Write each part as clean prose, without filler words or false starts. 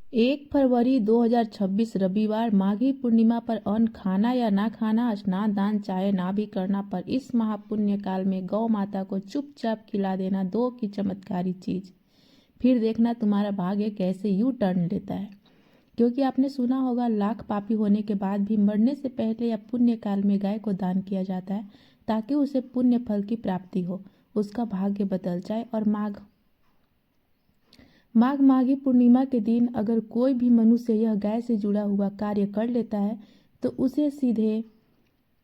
1 फरवरी 2026 रविवार माघी पूर्णिमा पर अन्न खाना या ना खाना, स्नान दान चाहे ना भी करना, पर इस महापुण्य काल में गौ माता को चुपचाप खिला देना दो की चमत्कारी चीज। फिर देखना तुम्हारा भाग्य कैसे यू टर्न लेता है। क्योंकि आपने सुना होगा, लाख पापी होने के बाद भी मरने से पहले या पुण्य काल में गाय को दान किया जाता है ताकि उसे पुण्य फल की प्राप्ति हो, उसका भाग्य बदल जाए। और माघी पूर्णिमा के दिन अगर कोई भी मनुष्य यह गाय से जुड़ा हुआ कार्य कर लेता है तो उसे सीधे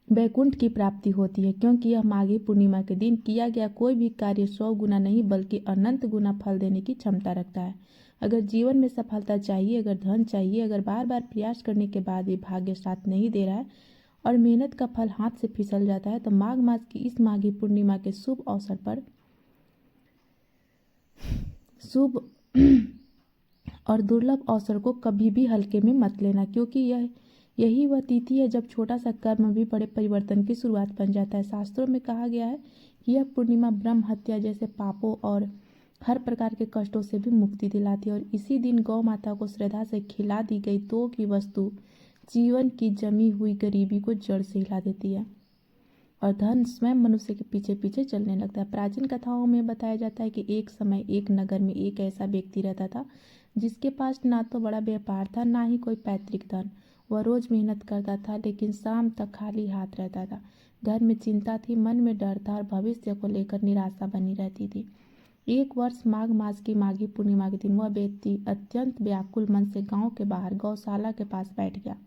वैकुंठ की प्राप्ति होती है, क्योंकि यह माघी पूर्णिमा के दिन किया गया कोई भी कार्य 100 गुना नहीं बल्कि अनंत गुना फल देने की क्षमता रखता है। अगर जीवन में सफलता चाहिए, अगर धन चाहिए, अगर बार बार प्रयास करने के बाद भी भाग्य साथ नहीं दे रहा है और मेहनत का फल हाथ से फिसल जाता है, तो माघ मास की इस माघी पूर्णिमा के शुभ अवसर पर शुभ और दुर्लभ अवसर को कभी भी हल्के में मत लेना, क्योंकि यही वह तिथि है जब छोटा सा कर्म भी बड़े परिवर्तन की शुरुआत बन जाता है। शास्त्रों में कहा गया है कि यह पूर्णिमा ब्रह्म हत्या जैसे पापों और हर प्रकार के कष्टों से भी मुक्ति दिलाती है। और इसी दिन गौ माता को श्रद्धा से खिला दी गई दो की वस्तु जीवन की जमी हुई गरीबी को जड़ से हिला देती है और धन स्वयं मनुष्य के पीछे पीछे चलने लगता है। प्राचीन कथाओं में बताया जाता है कि एक समय एक नगर में एक ऐसा व्यक्ति रहता था जिसके पास ना तो बड़ा व्यापार था, ना ही कोई पैतृक धन। वह रोज मेहनत करता था लेकिन शाम तक खाली हाथ रहता था। घर में चिंता थी, मन में डर था और भविष्य को लेकर निराशा बनी रहती थी। एक वर्ष माघ मास की माघी पूर्णिमा के दिन वह व्यक्ति अत्यंत व्याकुल मन से गांव के बाहर गौशाला के पास बैठ गया।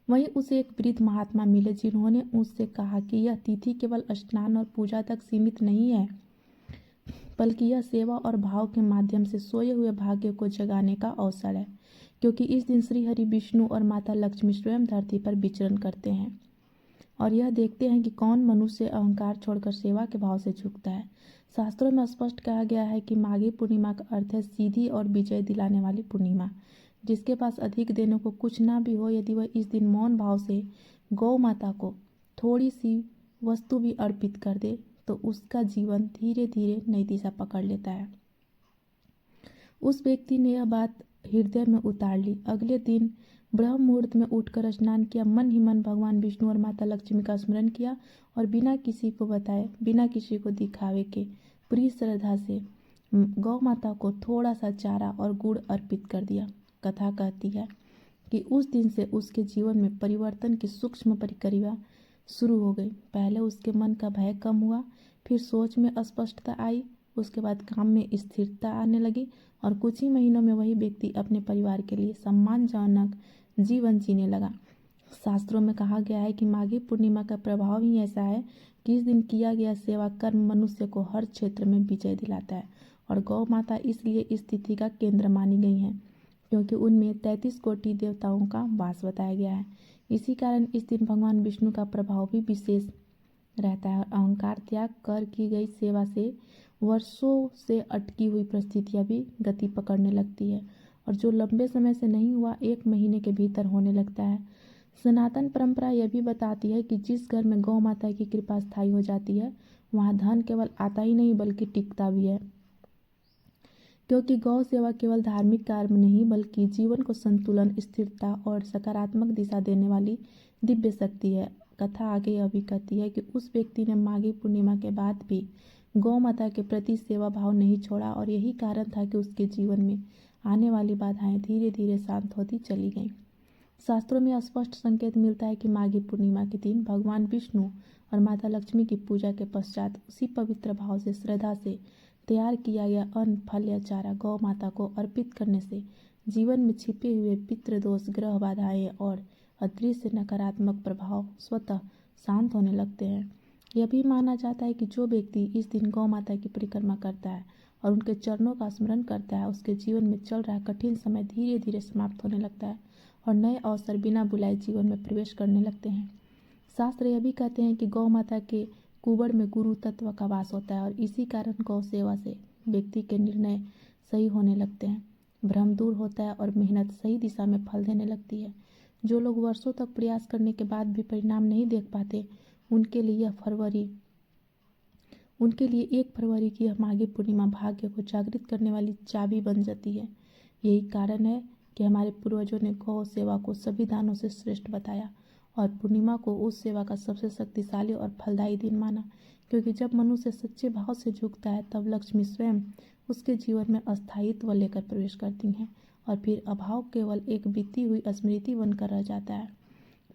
वहीं उसे एक वृद्ध महात्मा मिले जिन्होंने उससे कहा कि यह तिथि केवल स्नान और पूजा तक सीमित नहीं है, बल्कि यह सेवा और भाव के माध्यम से सोए हुए भाग्य को जगाने का अवसर है, क्योंकि इस दिन श्री हरि विष्णु और माता लक्ष्मी स्वयं धरती पर विचरण करते हैं और यह देखते हैं कि कौन मनुष्य अहंकार छोड़कर सेवा के भाव से झुकता है। शास्त्रों में स्पष्ट कहा गया है कि माघी पूर्णिमा का अर्थ है सीधी और विजय दिलाने वाली पूर्णिमा। जिसके पास अधिक देने को कुछ ना भी हो, यदि वह इस दिन मौन भाव से गौ माता को थोड़ी सी वस्तु भी अर्पित कर दे तो उसका जीवन धीरे धीरे नई दिशा पकड़ लेता है। उस व्यक्ति ने यह बात हृदय में उतार ली। अगले दिन ब्रह्म मुहूर्त में उठकर स्नान किया, मन ही मन भगवान विष्णु और माता लक्ष्मी का स्मरण किया और बिना किसी को बताए, बिना किसी को दिखावे के पूरी श्रद्धा से गौ माता को थोड़ा सा चारा और गुड़ अर्पित कर दिया। कथा कहती है कि उस दिन से उसके जीवन में परिवर्तन की सूक्ष्म प्रक्रिया शुरू हो गई। पहले उसके मन का भय कम हुआ, फिर सोच में स्पष्टता आई, उसके बाद काम में स्थिरता आने लगी और कुछ ही महीनों में वही व्यक्ति अपने परिवार के लिए सम्मानजनक जीवन जीने लगा। शास्त्रों में कहा गया है कि माघी पूर्णिमा का प्रभाव ही ऐसा है कि इस दिन किया गया सेवा कर्म मनुष्य को हर क्षेत्र में विजय दिलाता है और गौ माता इसलिए इस तिथि का केंद्र मानी गई हैं, क्योंकि उनमें 33 कोटि देवताओं का वास बताया गया है। इसी कारण इस दिन भगवान विष्णु का प्रभाव भी विशेष रहता है और अहंकार त्याग कर की गई सेवा से वर्षों से अटकी हुई परिस्थितियां भी गति पकड़ने लगती है और जो लंबे समय से नहीं हुआ 1 महीने के भीतर होने लगता है। सनातन परंपरा यह भी बताती है कि जिस घर में गौ माता की कृपा स्थायी हो जाती है वहाँ धन केवल आता ही नहीं बल्कि टिकता भी है, क्योंकि गौ सेवा केवल धार्मिक कार्य नहीं बल्कि जीवन को संतुलन, स्थिरता और सकारात्मक दिशा देने वाली दिव्य शक्ति है। कथा आगे यह भी कहती है कि उस व्यक्ति ने माघी पूर्णिमा के बाद भी गौ माता के प्रति सेवा भाव नहीं छोड़ा और यही कारण था कि उसके जीवन में आने वाली बाधाएं धीरे धीरे शांत होती चली गईं। शास्त्रों में स्पष्ट संकेत मिलता है कि माघी पूर्णिमा के दिन भगवान विष्णु और माता लक्ष्मी की पूजा के पश्चात उसी पवित्र भाव से श्रद्धा से तैयार किया गया अन्न, फल या चारा गौ माता को अर्पित करने से जीवन में छिपे हुए पितृ दोष, ग्रह बाधाएं और अदृश्य नकारात्मक प्रभाव स्वतः शांत होने लगते हैं। यह भी माना जाता है कि जो व्यक्ति इस दिन गौ माता की परिक्रमा करता है और उनके चरणों का स्मरण करता है, उसके जीवन में चल रहा कठिन समय धीरे धीरे समाप्त होने लगता है और नए अवसर बिना बुलाए जीवन में प्रवेश करने लगते हैं। शास्त्र यह भी कहते हैं कि गौ माता के कुबड़ में गुरु तत्व का वास होता है और इसी कारण गौ सेवा से व्यक्ति के निर्णय सही होने लगते हैं, भ्रम दूर होता है और मेहनत सही दिशा में फल देने लगती है। जो लोग वर्षों तक प्रयास करने के बाद भी परिणाम नहीं देख पाते, उनके लिए 1 फरवरी की यह माघी पूर्णिमा भाग्य को जागृत करने वाली चाबी बन जाती है। यही कारण है कि हमारे पूर्वजों ने गौ सेवा को सभी दानों से श्रेष्ठ बताया और पूर्णिमा को उस सेवा का सबसे शक्तिशाली और फलदायी दिन माना, क्योंकि जब मनुष्य सच्चे भाव से झुकता है तब लक्ष्मी स्वयं उसके जीवन में अस्थायित्व लेकर प्रवेश करती हैं और फिर अभाव केवल एक बीती हुई स्मृति बनकर रह जाता है।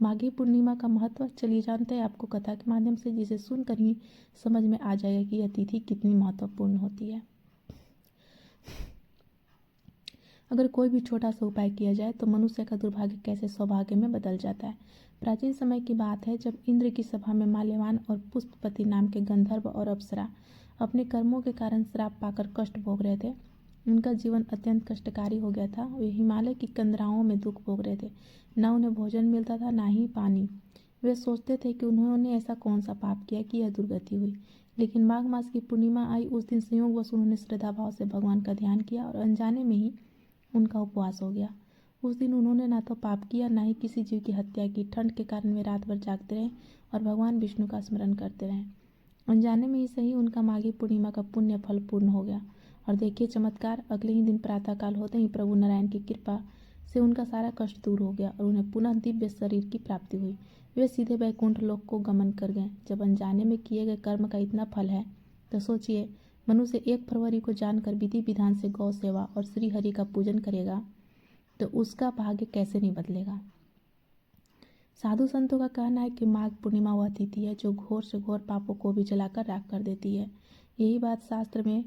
माघी पूर्णिमा का महत्व चलिए जानते हैं आपको कथा के माध्यम से, जिसे सुनकर ही समझ में आ जाएगा कि यह तिथि कितनी महत्वपूर्ण होती है। अगर कोई भी छोटा सा उपाय किया जाए तो मनुष्य का दुर्भाग्य कैसे सौभाग्य में बदल जाता है। प्राचीन समय की बात है जब इंद्र की सभा में माल्यवान और पुष्पपति नाम के गंधर्व और अप्सरा अपने कर्मों के कारण श्राप पाकर कष्ट भोग रहे थे। उनका जीवन अत्यंत कष्टकारी हो गया था। वे हिमालय की कंदराओं में दुख भोग रहे थे। न उन्हें भोजन मिलता था, ना ही पानी। वे सोचते थे कि उन्होंने ऐसा कौन सा पाप किया कि यह दुर्गति हुई। लेकिन माघ मास की पूर्णिमा आई। उस दिन संयोगवश उन्होंने श्रद्धा भाव से भगवान का ध्यान किया और अनजाने में ही उनका उपवास हो गया। उस दिन उन्होंने ना तो पाप किया, ना ही किसी जीव की हत्या की। ठंड के कारण वे रात भर जागते रहे और भगवान विष्णु का स्मरण करते रहे। अनजाने में ही सही उनका माघी पूर्णिमा का पुण्य फल पूर्ण हो गया। और देखिए चमत्कार, अगले ही दिन प्रातःकाल होते ही प्रभु नारायण की कृपा से उनका सारा कष्ट दूर हो गया और उन्हें पुनः दिव्य शरीर की प्राप्ति हुई। वे सीधे वैकुंठ लोक को गमन कर गए। जब अनजाने में किए गए कर्म का इतना फल है तो सोचिए, मनुष्य 1 फरवरी को जानकर विधि विधान से गौ सेवा और श्री हरि का पूजन करेगा तो उसका भाग्य कैसे नहीं बदलेगा। साधु संतों का कहना है कि माघ पूर्णिमा वह तिथि है जो घोर से घोर पापों को भी जलाकर राख कर देती है। यही बात शास्त्र में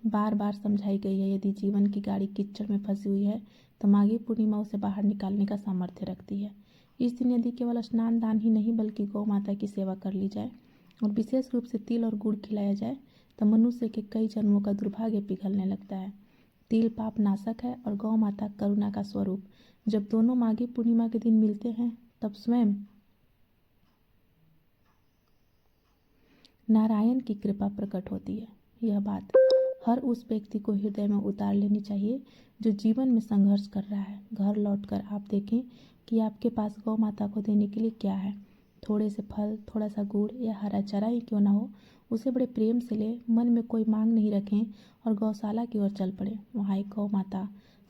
बार बार समझाई गई है। यदि जीवन की गाड़ी कीचड़ में फंसी हुई है तो माघी पूर्णिमा उसे बाहर निकालने का सामर्थ्य रखती है। इस दिन यदि केवल स्नान दान ही नहीं बल्कि गौ माता की सेवा कर ली जाए और विशेष रूप से तिल और गुड़ खिलाया जाए तो मनुष्य के कई जन्मों का दुर्भाग्य पिघलने लगता है। तिल पाप नाशक है और गौ माता करुणा का स्वरूप। जब दोनों माघी पूर्णिमा के दिन मिलते हैं तब स्वयं नारायण की कृपा प्रकट होती है। यह बात हर उस व्यक्ति को हृदय में उतार लेनी चाहिए जो जीवन में संघर्ष कर रहा है। घर लौटकर आप देखें कि आपके पास गौ माता को देने के लिए क्या है। थोड़े से फल, थोड़ा सा गुड़ या हरा चारा ही क्यों ना हो, उसे बड़े प्रेम से ले। मन में कोई मांग नहीं रखें और गौशाला की ओर चल पड़े। वहाँ एक गौ माता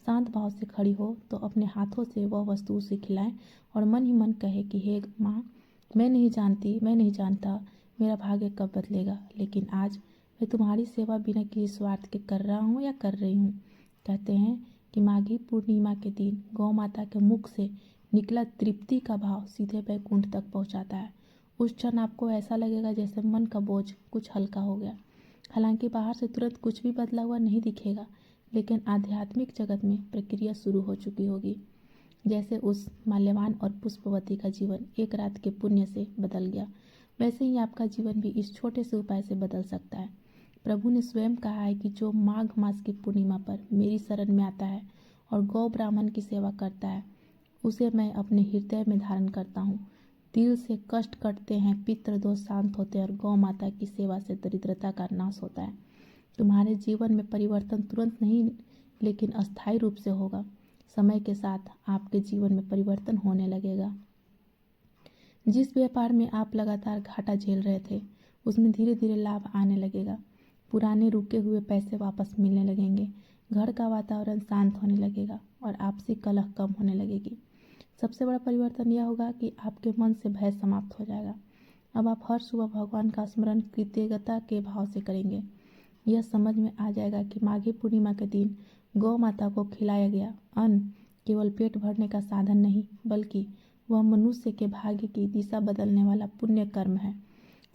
शांत भाव से खड़ी हो तो अपने हाथों से वह वस्तु उसे खिलाएं और मन ही मन कहे कि हे माँ, मैं नहीं जानता मेरा भाग्य कब बदलेगा, लेकिन आज मैं तुम्हारी सेवा बिना किसी स्वार्थ के कर रहा हूँ या कर रही हूँ। कहते हैं कि माघी पूर्णिमा के दिन गौ माता के मुख से निकला तृप्ति का भाव सीधे वैकुंठ तक पहुँचाता है। उस क्षण आपको ऐसा लगेगा जैसे मन का बोझ कुछ हल्का हो गया। हालांकि बाहर से तुरंत कुछ भी बदला हुआ नहीं दिखेगा, लेकिन आध्यात्मिक जगत में प्रक्रिया शुरू हो चुकी होगी। जैसे उस माल्यवान और पुष्पवती का जीवन एक रात के पुण्य से बदल गया, वैसे ही आपका जीवन भी इस छोटे से उपाय से बदल सकता है। प्रभु ने स्वयं कहा है कि जो माघ मास की पूर्णिमा पर मेरी शरण में आता है और गौ ब्राह्मण की सेवा करता है उसे मैं अपने हृदय में धारण करता हूँ। दिल से कष्ट कटते हैं, पितृ दोष शांत होते हैं और गौ माता की सेवा से दरिद्रता का नाश होता है। तुम्हारे जीवन में परिवर्तन तुरंत नहीं लेकिन अस्थायी रूप से होगा। समय के साथ आपके जीवन में परिवर्तन होने लगेगा। जिस व्यापार में आप लगातार घाटा झेल रहे थे उसमें धीरे धीरे लाभ आने लगेगा। पुराने रुके हुए पैसे वापस मिलने लगेंगे। घर का वातावरण शांत होने लगेगा और आपसी कलह कम होने लगेगी। सबसे बड़ा परिवर्तन यह होगा कि आपके मन से भय समाप्त हो जाएगा। अब आप हर सुबह भगवान का स्मरण कृतज्ञता के भाव से करेंगे। यह समझ में आ जाएगा कि माघी पूर्णिमा के दिन गौ माता को खिलाया गया अन्न केवल पेट भरने का साधन नहीं बल्कि वह मनुष्य के भाग्य की दिशा बदलने वाला पुण्य कर्म है।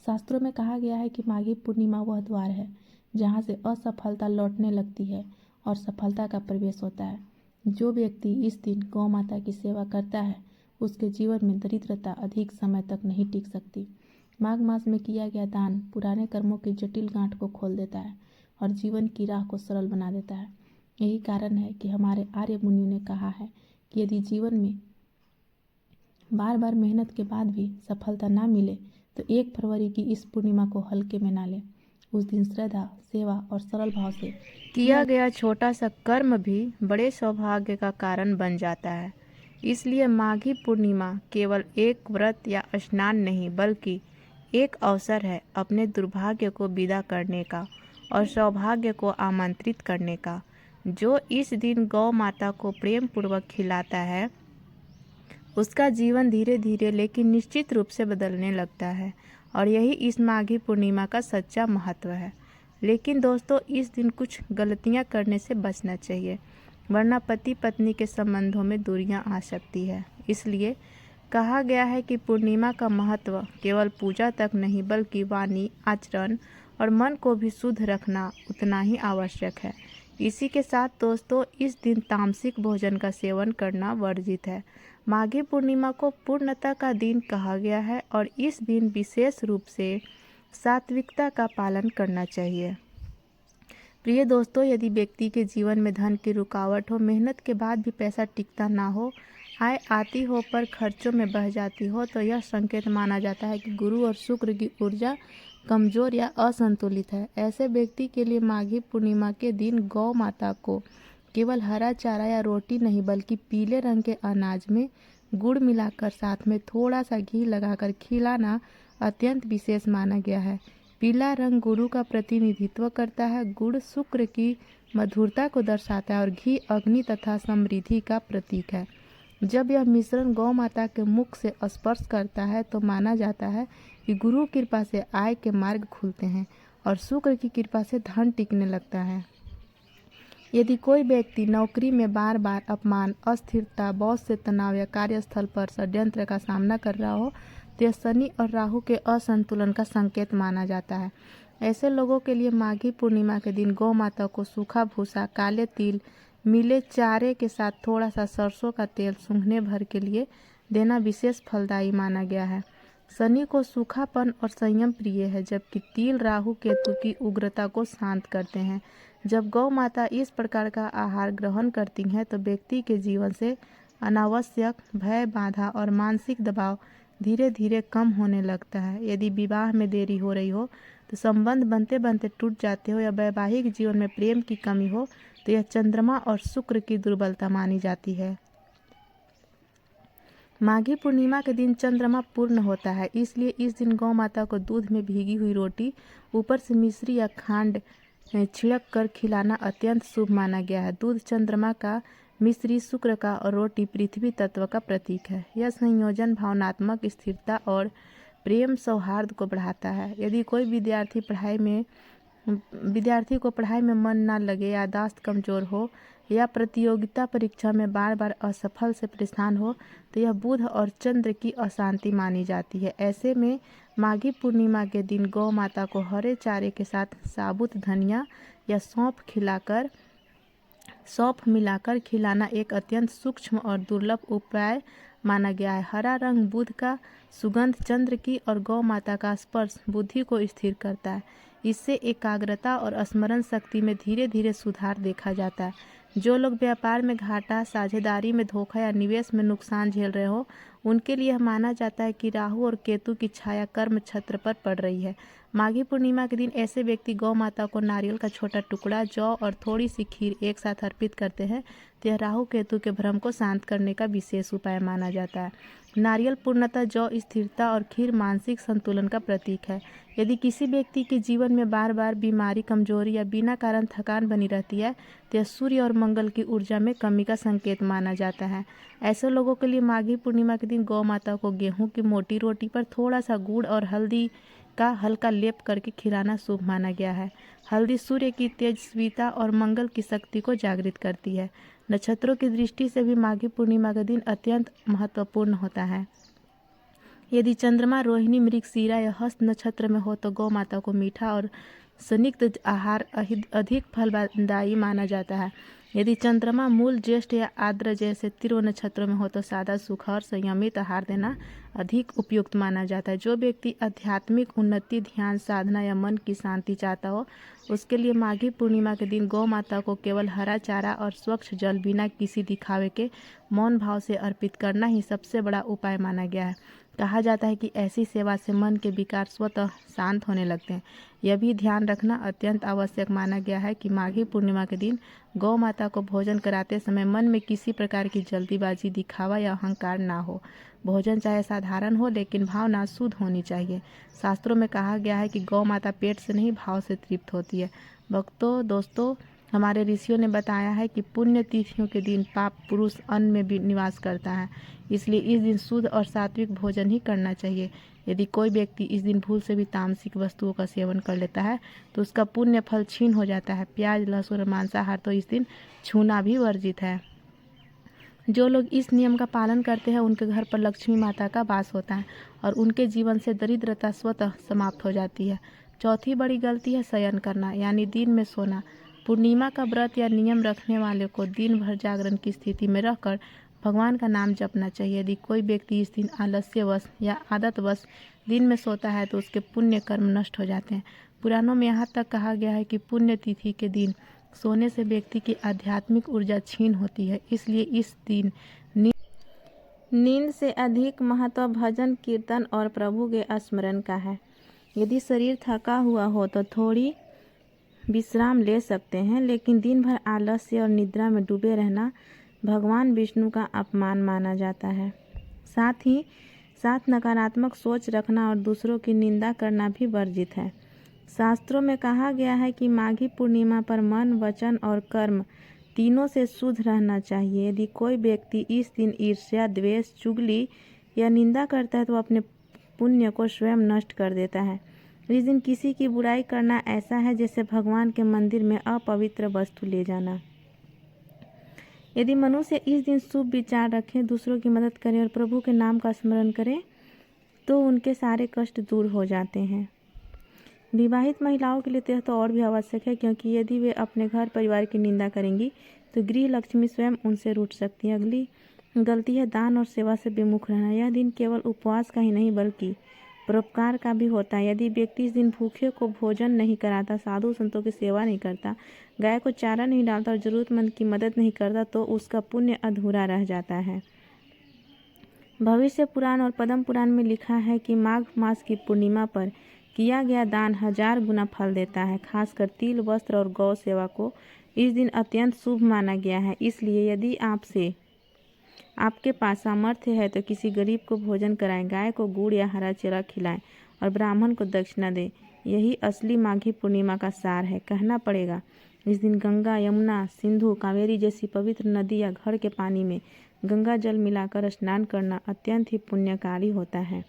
शास्त्रों में कहा गया है कि माघी पूर्णिमा वह द्वार है जहाँ से असफलता लौटने लगती है और सफलता का प्रवेश होता है। जो व्यक्ति इस दिन गौ माता की सेवा करता है उसके जीवन में दरिद्रता अधिक समय तक नहीं टिक सकती। माघ मास में किया गया दान पुराने कर्मों की जटिल गांठ को खोल देता है और जीवन की राह को सरल बना देता है। यही कारण है कि हमारे आर्य मुनियों ने कहा है कि यदि जीवन में बार बार मेहनत के बाद भी सफलता ना मिले तो 1 फरवरी की इस पूर्णिमा को हल्के में ना ले। उस दिन श्रद्धा, सेवा और सरल भाव से किया गया छोटा सा कर्म भी बड़े सौभाग्य का कारण बन जाता है। इसलिए माघी पूर्णिमा केवल एक व्रत या स्नान नहीं बल्कि एक अवसर है अपने दुर्भाग्य को विदा करने का और सौभाग्य को आमंत्रित करने का। जो इस दिन गौ माता को प्रेम पूर्वक खिलाता है उसका जीवन धीरे धीरे लेकिन निश्चित रूप से बदलने लगता है और यही इस माघी पूर्णिमा का सच्चा महत्व है। लेकिन दोस्तों, इस दिन कुछ गलतियां करने से बचना चाहिए, वरना पति पत्नी के संबंधों में दूरियां आ सकती है। इसलिए कहा गया है कि पूर्णिमा का महत्व केवल पूजा तक नहीं बल्कि वाणी, आचरण और मन को भी शुद्ध रखना उतना ही आवश्यक है। इसी के साथ दोस्तों, इस दिन तामसिक भोजन का सेवन करना वर्जित है। माघी पूर्णिमा को पूर्णता का दिन कहा गया है और इस दिन विशेष रूप से सात्विकता का पालन करना चाहिए। प्रिय दोस्तों, यदि व्यक्ति के जीवन में धन की रुकावट हो, मेहनत के बाद भी पैसा टिकता ना हो, आय आती हो पर खर्चों में बह जाती हो, तो यह संकेत माना जाता है कि गुरु और शुक्र की ऊर्जा कमजोर या असंतुलित है। ऐसे व्यक्ति के लिए माघी पूर्णिमा के दिन गौ माता को केवल हरा चारा या रोटी नहीं बल्कि पीले रंग के अनाज में गुड़ मिलाकर साथ में थोड़ा सा घी लगाकर खिलाना अत्यंत विशेष माना गया है। पीला रंग गुरु का प्रतिनिधित्व करता है, गुड़ शुक्र की मधुरता को दर्शाता है और घी अग्नि तथा समृद्धि का प्रतीक है। जब यह मिश्रण गौ माता के मुख से स्पर्श करता है तो माना जाता है कि गुरु कृपा से आय के मार्ग खुलते हैं और शुक्र की कृपा से धन टिकने लगता है। यदि कोई व्यक्ति नौकरी में बार बार अपमान, अस्थिरता, बॉस से तनाव या कार्यस्थल पर षड्यंत्र का सामना कर रहा हो तो यह शनि और राहु के असंतुलन का संकेत माना जाता है। ऐसे लोगों के लिए माघी पूर्णिमा के दिन गौ माता को सूखा भूसा, काले तिल, मिले चारे के साथ थोड़ा सा सरसों का तेल सूंघने भर के लिए देना विशेष फलदायी माना गया है। शनि को सूखापन और संयम प्रिय है, जबकि तिल राहु केतु की उग्रता को शांत करते हैं। जब गौ माता इस प्रकार का आहार ग्रहण करती हैं तो व्यक्ति के जीवन से अनावश्यक भय, बाधा और मानसिक दबाव धीरे धीरे कम होने लगता है। यदि विवाह में देरी हो रही हो तो संबंध बनते बनते टूट जाते हो या वैवाहिक जीवन में प्रेम की कमी हो तो यह चंद्रमा और शुक्र की दुर्बलता मानी जाती है। माघी पूर्णिमा के दिन चंद्रमा पूर्ण होता है, इसलिए इस दिन गौ माता को दूध में भीगी हुई रोटी ऊपर से मिश्री या खांड छिड़क कर खिलाना अत्यंत शुभ माना गया है। दूध चंद्रमा का, मिश्री शुक्र का और रोटी पृथ्वी तत्व का प्रतीक है। यह संयोजन भावनात्मक स्थिरता और प्रेम सौहार्द को बढ़ाता है। यदि कोई विद्यार्थी को पढ़ाई में मन ना लगे, याददाश्त कमजोर हो या प्रतियोगिता परीक्षा में बार बार असफल से परेशान हो तो यह बुध और चंद्र की अशांति मानी जाती है। ऐसे में माघी पूर्णिमा के दिन गौ माता को हरे चारे के साथ साबुत धनिया या सौंफ मिलाकर खिलाना एक अत्यंत सूक्ष्म और दुर्लभ उपाय माना गया है। हरा रंग बुध का, सुगंध चंद्र की और गौ माता का स्पर्श बुद्धि को स्थिर करता है। इससे एकाग्रता और स्मरण शक्ति में धीरे धीरे सुधार देखा जाता है। जो लोग व्यापार में घाटा, साझेदारी में धोखा या निवेश में नुकसान झेल रहे हो उनके लिए माना जाता है कि राहु और केतु की छाया कर्म क्षेत्र पर पड़ रही है। माघी पूर्णिमा के दिन ऐसे व्यक्ति गौ माता को नारियल का छोटा टुकड़ा, जौ और थोड़ी सी खीर एक साथ अर्पित करते हैं तो यह राहु केतु के भ्रम को शांत करने का विशेष उपाय माना जाता है। नारियल पूर्णतः, जौ स्थिरता और खीर मानसिक संतुलन का प्रतीक है। यदि किसी व्यक्ति के जीवन में बार बार बीमारी, कमजोरी या बिना कारण थकान बनी रहती है तो यह सूर्य और मंगल की ऊर्जा में कमी का संकेत माना जाता है। ऐसे लोगों के लिए माघी पूर्णिमा के दिन गौ माता को गेहूं की मोटी रोटी पर थोड़ा सा गुड़ और हल्दी का हल्का लेप करके खिलाना शुभ माना गया है। हल्दी सूर्य की तेजस्विता और मंगल की शक्ति को जागृत करती है। नक्षत्रों की दृष्टि से भी माघी पूर्णिमा का दिन अत्यंत महत्वपूर्ण होता है। यदि चंद्रमा रोहिणी, मृगशिरा या हस्त नक्षत्र में हो तो गौ माता को मीठा और स्निग्ध आहार अधिक फलदायी माना जाता है। यदि चंद्रमा मूल, ज्येष्ठ या आर्द्र जैसे तीव्र नक्षत्रों में हो तो सादा, सूखा और संयमित आहार देना अधिक उपयुक्त माना जाता है। जो व्यक्ति आध्यात्मिक उन्नति, ध्यान साधना या मन की शांति चाहता हो उसके लिए माघी पूर्णिमा के दिन गौ माता को केवल हरा चारा और स्वच्छ जल बिना किसी दिखावे के मौन भाव से अर्पित करना ही सबसे बड़ा उपाय माना गया है। कहा जाता है कि ऐसी सेवा से मन के विकार स्वतः शांत होने लगते हैं। यह भी ध्यान रखना अत्यंत आवश्यक माना गया है कि माघी पूर्णिमा के दिन गौ माता को भोजन कराते समय मन में किसी प्रकार की जल्दीबाजी, दिखावा या अहंकार ना हो। भोजन चाहे साधारण हो लेकिन भावना शुद्ध होनी चाहिए। शास्त्रों में कहा गया है कि गौ माता पेट से नहीं भाव से तृप्त होती है। भक्तों, दोस्तों, हमारे ऋषियों ने बताया है कि पुण्य तिथियों के दिन पाप पुरुष अन्न में भी निवास करता है, इसलिए इस दिन शुद्ध और सात्विक भोजन ही करना चाहिए। यदि कोई व्यक्ति इस दिन भूल से भी तामसिक वस्तुओं का सेवन कर लेता है तो उसका पुण्य फल छीन हो जाता है। प्याज, लहसुन और मांसाहार तो इस दिन छूना भी वर्जित है। जो लोग इस नियम का पालन करते हैं उनके घर पर लक्ष्मी माता का वास होता है और उनके जीवन से दरिद्रता स्वतः समाप्त हो जाती है। चौथी बड़ी गलती है शयन करना, यानी दिन में सोना। पूर्णिमा का व्रत या नियम रखने वाले को दिन भर जागरण की स्थिति में रहकर भगवान का नाम जपना चाहिए। यदि कोई व्यक्ति इस दिन आलस्यवश या आदतवश दिन में सोता है तो उसके पुण्य कर्म नष्ट हो जाते हैं। पुराणों में यहाँ तक कहा गया है कि पुण्य तिथि के दिन सोने से व्यक्ति की आध्यात्मिक ऊर्जा छीन होती है, इसलिए इस दिन नींद से अधिक महत्व भजन, कीर्तन और प्रभु के स्मरण का है। यदि शरीर थका हुआ हो तो थोड़ी विश्राम ले सकते हैं, लेकिन दिन भर आलस्य और निद्रा में डूबे रहना भगवान विष्णु का अपमान माना जाता है। साथ ही साथ नकारात्मक सोच रखना और दूसरों की निंदा करना भी वर्जित है। शास्त्रों में कहा गया है कि माघी पूर्णिमा पर मन, वचन और कर्म तीनों से शुद्ध रहना चाहिए। यदि कोई व्यक्ति इस दिन ईर्ष्या, द्वेष, चुगली या निंदा करता है तो अपने पुण्य को स्वयं नष्ट कर देता है। इस दिन किसी की बुराई करना ऐसा है जैसे भगवान के मंदिर में अपवित्र वस्तु ले जाना। यदि मनुष्य इस दिन शुभ विचार रखें, दूसरों की मदद करें और प्रभु के नाम का स्मरण करें तो उनके सारे कष्ट दूर हो जाते हैं। विवाहित महिलाओं के लिए तो और भी आवश्यक है, क्योंकि यदि वे अपने घर परिवार की निंदा करेंगी तो गृह लक्ष्मी स्वयं उनसे रूठ सकती है। अगली गलती है दान और सेवा से विमुख रहना। यह दिन केवल उपवास का ही नहीं बल्कि परोपकार का भी होता है। यदि व्यक्ति इस दिन भूखे को भोजन नहीं कराता, साधु संतों की सेवा नहीं करता, गाय को चारा नहीं डालता और जरूरतमंद की मदद नहीं करता तो उसका पुण्य अधूरा रह जाता है। भविष्य पुराण और पद्म पुराण में लिखा है कि माघ मास की पूर्णिमा पर किया गया दान 1000 गुना फल देता है। खासकर तिल, वस्त्र और गौ सेवा को इस दिन अत्यंत शुभ माना गया है। इसलिए यदि आपके पास सामर्थ्य है तो किसी गरीब को भोजन कराएं, गाय को गुड़ या हरा चारा खिलाएं और ब्राह्मण को दक्षिणा दें। यही असली माघी पूर्णिमा का सार है। कहना पड़ेगा, इस दिन गंगा, यमुना, सिंधु, कावेरी जैसी पवित्र नदी या घर के पानी में गंगा जल मिलाकर स्नान करना अत्यंत ही पुण्यकारी होता है।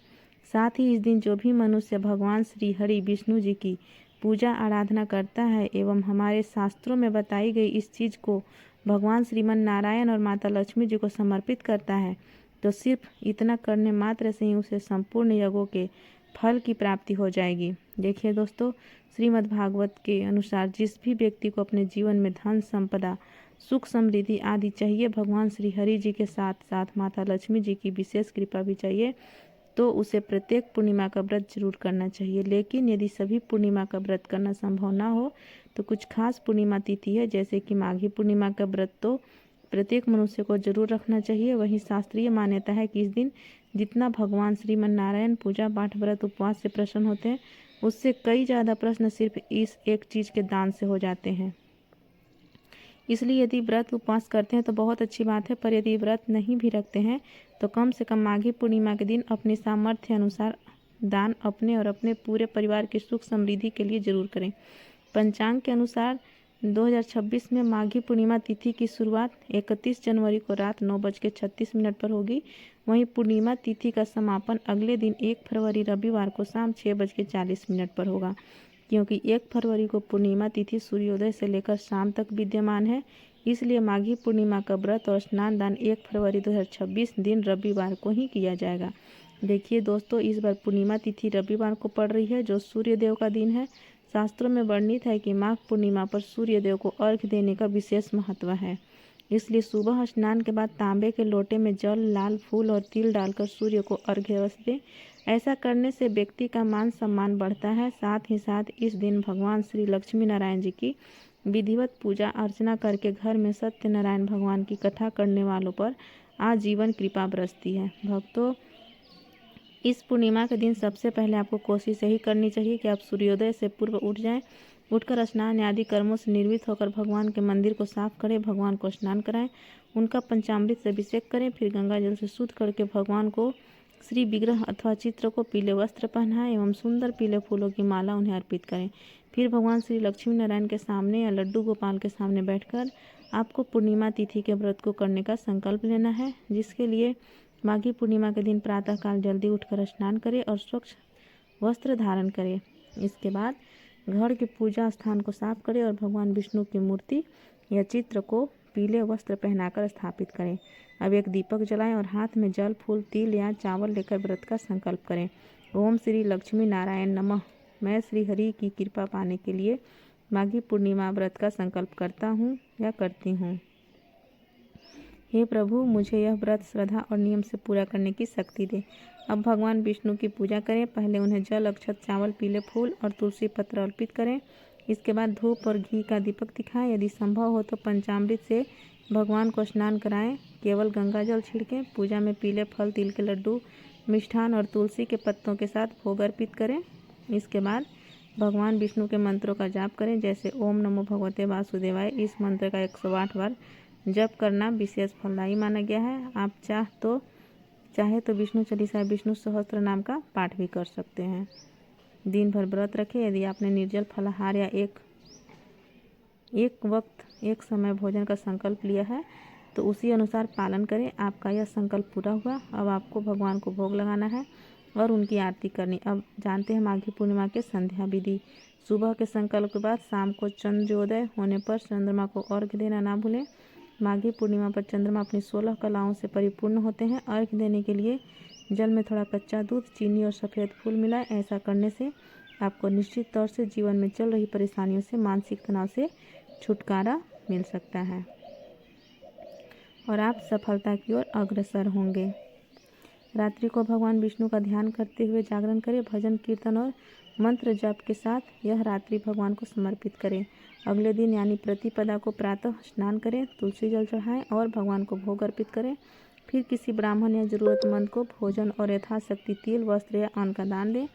साथ ही इस दिन जो भी मनुष्य भगवान श्री हरि विष्णु जी की पूजा आराधना करता है एवं हमारे शास्त्रों में बताई गई इस चीज़ को भगवान श्रीमन नारायण और माता लक्ष्मी जी को समर्पित करता है तो सिर्फ इतना करने मात्र से ही उसे संपूर्ण यज्ञों के फल की प्राप्ति हो जाएगी। देखिए दोस्तों, श्रीमद् भागवत के अनुसार जिस भी व्यक्ति को अपने जीवन में धन, संपदा, सुख, समृद्धि आदि चाहिए, भगवान श्री हरि जी के साथ साथ माता लक्ष्मी जी की विशेष कृपा भी चाहिए, तो उसे प्रत्येक पूर्णिमा का व्रत जरूर करना चाहिए। लेकिन यदि सभी पूर्णिमा का व्रत करना संभव ना हो तो कुछ खास पूर्णिमा तिथि है, जैसे कि माघी पूर्णिमा का व्रत तो प्रत्येक मनुष्य को जरूर रखना चाहिए। वहीं शास्त्रीय मान्यता है कि इस दिन जितना भगवान श्रीमन नारायण पूजा पाठ, व्रत, उपवास से प्रसन्न होते हैं, उससे कई ज़्यादा प्रश्न सिर्फ इस एक चीज़ के दान से हो जाते हैं। इसलिए यदि व्रत उपवास करते हैं तो बहुत अच्छी बात है, पर यदि व्रत नहीं भी रखते हैं तो कम से कम माघी पूर्णिमा के दिन अपनी सामर्थ्य अनुसार दान अपने और अपने पूरे परिवार की सुख समृद्धि के लिए जरूर करें। पंचांग के अनुसार 2026 में माघी पूर्णिमा तिथि की शुरुआत 31 जनवरी को रात 9:36 पर होगी। वहीं पूर्णिमा तिथि का समापन अगले दिन 1 फरवरी रविवार को शाम 6:40 पर होगा। क्योंकि 1 फरवरी को पूर्णिमा तिथि सूर्योदय से लेकर शाम तक विद्यमान है, इसलिए माघी पूर्णिमा का व्रत और स्नान दान 1 फरवरी 2026 दिन रविवार को ही किया जाएगा। देखिए दोस्तों, इस बार पूर्णिमा तिथि रविवार को पड़ रही है, जो सूर्यदेव का दिन है। शास्त्रों में वर्णित है कि माघ पूर्णिमा पर सूर्यदेव को अर्घ्य देने का विशेष महत्व है। इसलिए सुबह स्नान के बाद तांबे के लोटे में जल, लाल फूल और तिल डालकर सूर्य को अर्घ्य अवश्य दें। ऐसा करने से व्यक्ति का मान सम्मान बढ़ता है। साथ ही साथ इस दिन भगवान श्री लक्ष्मी नारायण जी की विधिवत पूजा अर्चना करके घर में सत्यनारायण भगवान की कथा करने वालों पर आजीवन कृपा बरसती है। भक्तों, इस पूर्णिमा के दिन सबसे पहले आपको कोशिश यही करनी चाहिए कि आप सूर्योदय से पूर्व उठ जाएं। उठकर स्नान आदि कर्मों से निर्वृत्त होकर भगवान के मंदिर को साफ करें, भगवान को स्नान कराएं, उनका पंचामृत से अभिषेक करें, फिर गंगा जल से शुद्ध करके भगवान को श्री विग्रह अथवा चित्र को पीले वस्त्र पहनाएं एवं सुंदर पीले फूलों की माला उन्हें अर्पित करें। फिर भगवान श्री लक्ष्मी नारायण के सामने या लड्डू गोपाल के सामने बैठकर आपको पूर्णिमा तिथि के व्रत को करने का संकल्प लेना है, जिसके लिए माघी पूर्णिमा के दिन प्रातःकाल जल्दी उठकर स्नान करें और स्वच्छ वस्त्र धारण करें। इसके बाद घर के पूजा स्थान को साफ करें और भगवान विष्णु की मूर्ति या चित्र को पीले वस्त्र पहनाकर स्थापित करें। अब एक दीपक जलाएं और हाथ में जल, फूल, तिल या चावल लेकर व्रत का संकल्प करें। ओम श्री लक्ष्मी नारायण नमः। मैं श्री हरि की कृपा पाने के लिए माघी पूर्णिमा व्रत का संकल्प करता हूँ या करती हूँ। हे प्रभु, मुझे यह व्रत श्रद्धा और नियम से पूरा करने की शक्ति दे। अब भगवान विष्णु की पूजा करें। पहले उन्हें जल, अक्षत, चावल, पीले फूल और तुलसी पत्र अर्पित करें। इसके बाद धूप और घी का दीपक दिखाएं। यदि संभव हो तो पंचामृत से भगवान को स्नान कराएं। केवल गंगा जल छिड़कें। पूजा में पीले फल, तिल के लड्डू, मिष्ठान और तुलसी के पत्तों के साथ भोग अर्पित करें। इसके बाद भगवान विष्णु के मंत्रों का जाप करें, जैसे ओम नमो भगवते वासुदेवाय। इस मंत्र का 108 बार जप करना विशेष फलदायी माना गया है। आप चाहे तो विष्णु चालीसा, विष्णु सहस्त्र नाम का पाठ भी कर सकते हैं। दिन भर व्रत रखें। यदि आपने निर्जल फलाहार या एक वक्त एक समय भोजन का संकल्प लिया है तो उसी अनुसार पालन करें। आपका यह संकल्प पूरा हुआ। अब आपको भगवान को भोग लगाना है और उनकी आरती करनी। अब जानते हैं माघी पूर्णिमा के संध्या विधि। सुबह के संकल्प के बाद शाम को चंद्रोदय होने पर चंद्रमा को अर्घ्य देना ना भूलें। माघी पूर्णिमा पर चंद्रमा अपनी 16 कलाओं से परिपूर्ण होते हैं। अर्घ्य देने के लिए जल में थोड़ा कच्चा दूध, चीनी और सफ़ेद फूल मिलाएं। ऐसा करने से आपको निश्चित तौर से जीवन में चल रही परेशानियों से, मानसिक तनाव से छुटकारा मिल सकता है और आप सफलता की ओर अग्रसर होंगे। रात्रि को भगवान विष्णु का ध्यान करते हुए जागरण करें। भजन, कीर्तन और मंत्र जप के साथ यह रात्रि भगवान को समर्पित करें। अगले दिन यानी प्रतिपदा को प्रातः स्नान करें, तुलसी जल चढ़ाएं और भगवान को भोग अर्पित करें। फिर किसी ब्राह्मण या जरूरतमंद को भोजन और यथाशक्ति तिल, वस्त्र या अन्न का दान दें।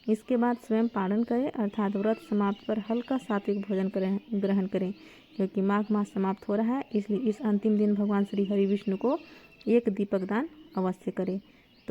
इसके बाद स्वयं पालन करें, अर्थात व्रत समाप्त पर हल्का सात्विक भोजन ग्रहण करें, क्योंकि माघ मास समाप्त हो रहा है। इसलिए इस अंतिम दिन भगवान श्री हरि विष्णु को एक दीपक दान अवश्य करें।